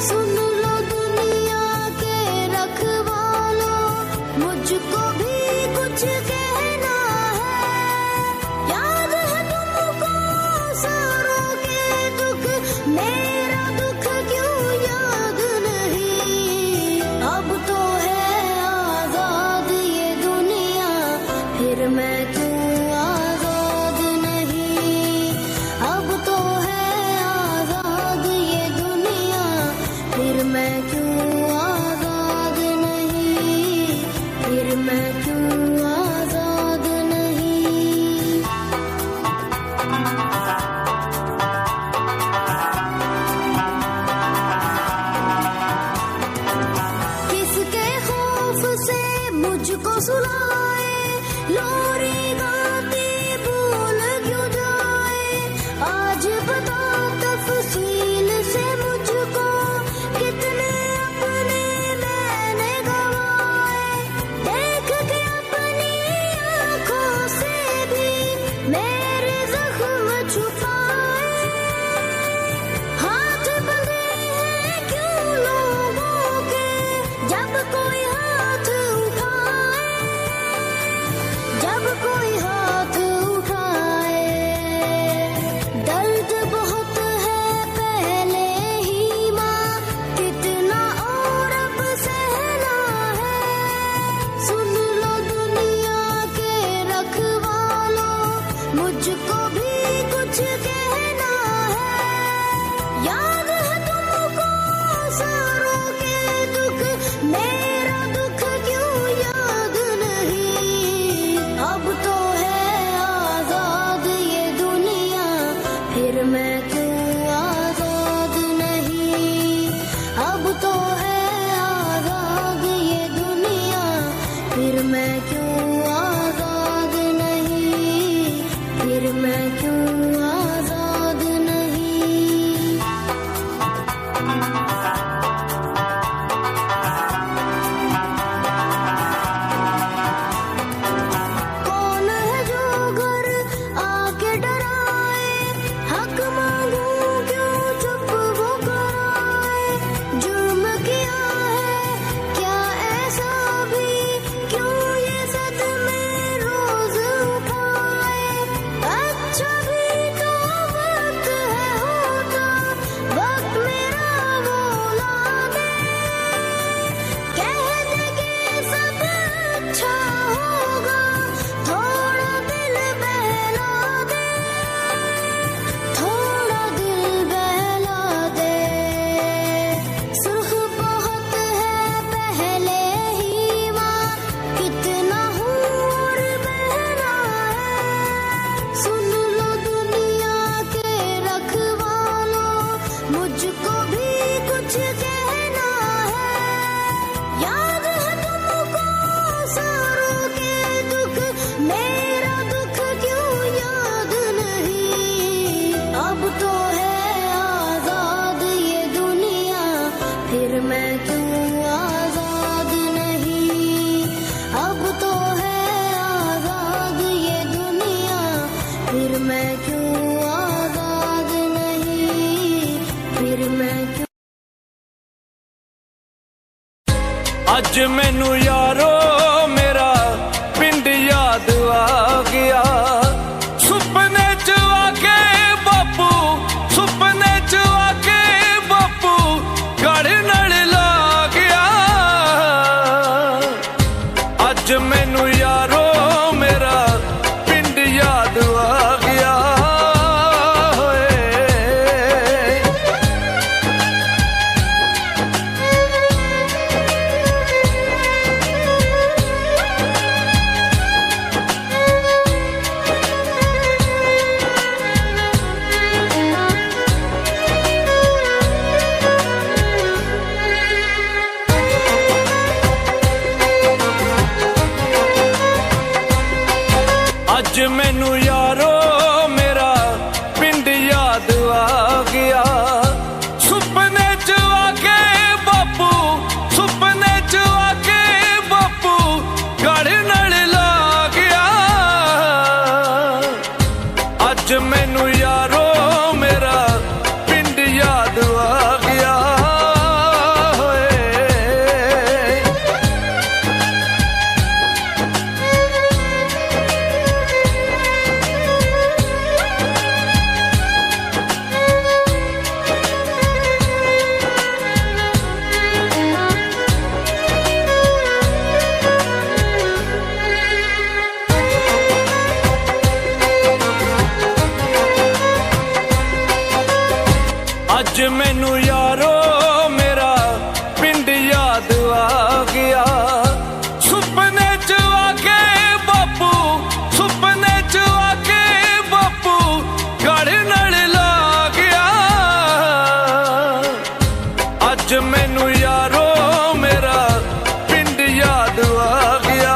सुन लो दुनिया के रखवालों, मुझको भी कुछ कहना है। याद है तुमको सारों के दुख, मेरा दुख क्यों याद नहीं। अब तो है आजाद ये दुनिया, फिर मैं क्यों आजाद नहीं। अब तो है आजाद ये दुनिया, फिर मैं क्यों आजाद नहीं। फिर मैं क्यों आजाद नहीं। किसके खौफ से मुझको सुलाए, लोरी गाती भूल क्यों जाए। आज बता तफसील से मुझको, कितने अपने मैंने गवाए। देख के अपनी आंखों से भी मेरे जख्म छुपाए। हाथ बंधे हैं क्यों लोगों के, जब कोई हाथ उठाए। जब कोई हाथ उठाए। दर्द बहुत है पहले ही माँ, कितना और अब सहना है। सुन लो दुनिया के रखवालों, मुझको भी कुछ कहना है। याद है तुमको सारों के दुख, मेरा दुख क्यों याद नहीं। अब तो है आजाद ये दुनिया, फिर मैं क्यों आजाद नहीं। अब तो है आजाद ये दुनिया, फिर मैं क्यों आजाद नहीं। फिर मैं क्यों आजाद नहीं। कौन है जो घर आके डराए, हक मांगू क्यों चुप वो कराए। जुर्म किया है क्या ऐसा भी, क्यों ये सदमे रोज उठाए। अच्छा भी तो वक्त है होता, वक्त मेरा वो ला दे। कह दे कि सब अच्छा होगा, थोड़ा दिल बहला दे। थोड़ा दिल बहला दे। सुर्ख बहुत है पहले ही माँ, कितना हूँ और बहना है। सुन लो दुनिया के रखवालों, मुझको भी कुछ कहना है। याद है तुमको सारों के दुख, मेरा दुख क्यों याद नहीं। अब तो है आजाद ये दुनिया, फिर मैं क्यों आजाद नहीं। अब तो है आजाद ये दुनिया, फिर मैं क्यों आजाद नहीं। फिर मैं क्यों। अज मैनू यारो मेरा पिंड याद आ गया। सुपने च आके बापू, सुपने च आके बापू गढ़ नल ला गया। अज मैनू यारो मेरा पिंड याद आ गया। ਅੱਜ ਮੈਨੂੰ ਯਾਰੋ ਮੇਰਾ ਪਿੰਡ ਯਾਦ ਆ ਗਿਆ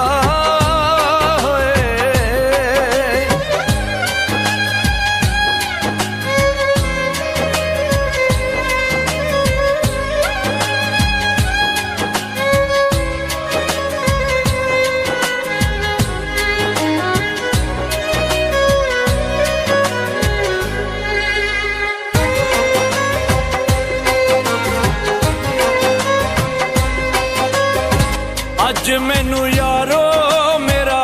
ਅੱਜ ਮੈਨੂੰ ਯਾਰੋ ਮੇਰਾ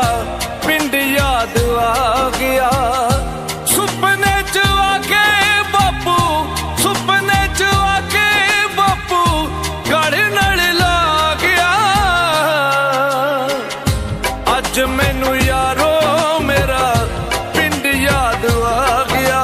ਪਿੰਡ ਯਾਦ ਆ ਗਿਆ ਸੁਪਨੇ ਚ ਆ ਕੇ ਬਾਪੂ ਸੁਪਨੇ ਚ ਆ ਕੇ ਬਾਪੂ ਗੜ ਨਾਲ ਲਾ ਗਿਆ ਅੱਜ ਮੈਨੂੰ ਯਾਰੋ ਮੇਰਾ ਪਿੰਡ ਯਾਦ ਆ ਗਿਆ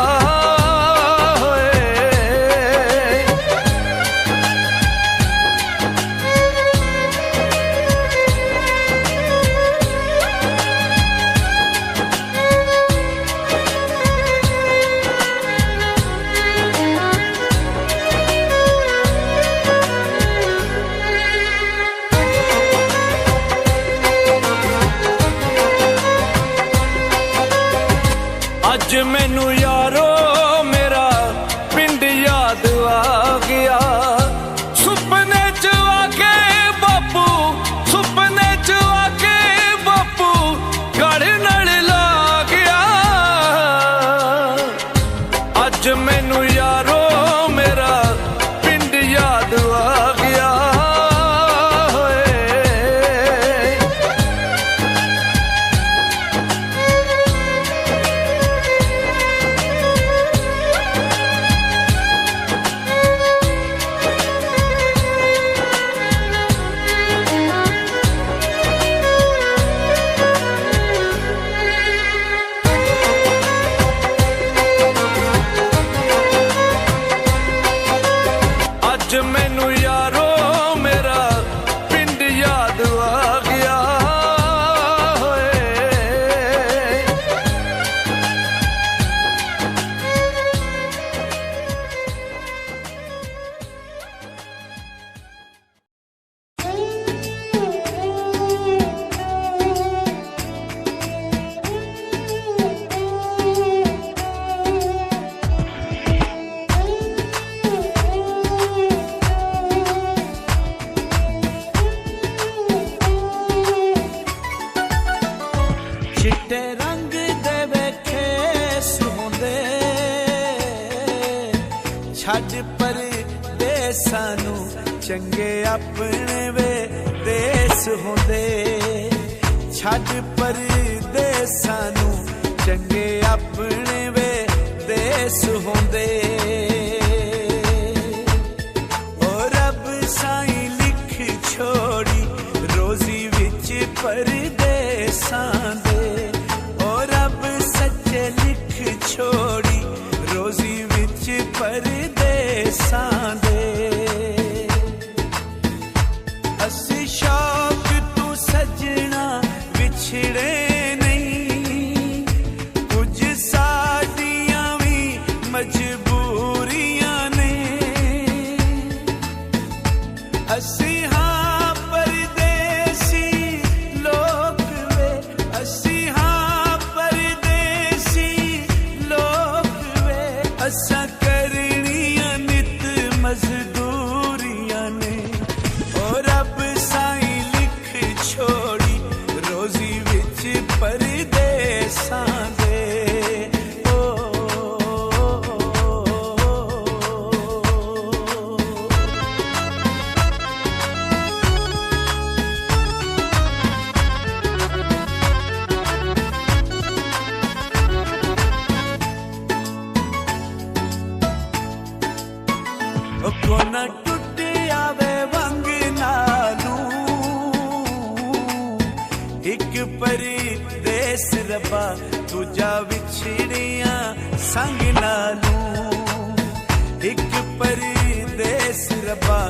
ਅੱਜ ਮੈਨੂੰ ਯਾਰੋ ਮੇਰਾ ਪਿੰਡ ਯਾਦ ਆ ਗਿਆ ਸੁਪਨੇ ਚ ਆ ਕੇ ਬਾਪੂ ਸੁਪਨੇ ਚ ਆ ਕੇ ਬਾਪੂ ਗੜ ਨਾਲ ਲਾ ਗਿਆ ਅੱਜ ਮੈਨੂੰ ਯਾਰੋ ਮੇਰਾ ਪਿੰਡ ਯਾਦ ਆ ਗਿਆ ਅੱਜ ਮੈਨੂੰ ਯਾਰੋ ਮੇਰਾ ਪਿੰਡ ਯਾਦ ਆ ਗਿਆ ਚਿੱਟੇ ਰੰਗ ਦੇ ਵੇਖੇ ਸੁਹੰਦੇ ਛੱਡ ਪਰਦੇਸਾਂ ਨੂੰ ਚੰਗੇ ਆਪਣੇ ਵੇ ਦੇਸ ਹੁੰਦੇ ਛੱਡ ਪਰਦੇਸਾਂ ਨੂੰ ਚੰਗੇ ਆਪਣੇ ਵੇ ਦੇਸ ਹੁੰਦੇ ਓ ਰੱਬ ਸਾਈਂ ਲਿਖ ਛੋੜੀ ਰੋਜ਼ੀ ਵਿੱਚ ਪਰਦੇਸਾਂ ਦੇ ਓ ਰੱਬ ਸੱਚੇ ਲਿਖ ਛੋੜੀ ਰੋਜ਼ੀ ਵਿੱਚ ਪਰਦੇਸਾਂ ਦੇ ਅਸੀਂ ਸ਼ੌਕ ਤੂੰ ਸਜਣਾ ਵਿਛੜੇ ਨਹੀਂ ਕੁਝ ਸਾਡੀਆਂ ਵੀ ਮਜਬੂਰੀਆਂ ਨੇ ਅਸੀਂ ਹਾਂ ਪਰਦੇਸੀ ਲੋਕ ਵੇ ਅਸੀਂ ਹਾਂ ਪਰਦੇਸੀ ਲੋਕ ਵੇ ਅਸਾਂ ਕਰਨੀਆਂ ਨਿਤ ਮਜ਼ਦੂਰੀਆਂ ਨੇ ਓ ਰੱਬ ਸਾਈਂ ਲਿਖ ਛੋੜੀ ਰੋਜ਼ੀ ਵਿੱਚ ਪਰਦੇਸਾਂ ਦੇ ਕੋਨਾ ਟੁੱਟਿਆ ਵੇ ਵੰਗ ਨਾਲੋਂ ਇੱਕ ਪਰਦੇਸ ਰੱਬਾ ਦੂਜਾ ਵਿਛੜਿਆ ਸੰਗ ਨਾਲੋਂ ਇੱਕ ਪਰਦੇਸ ਰੱਬਾ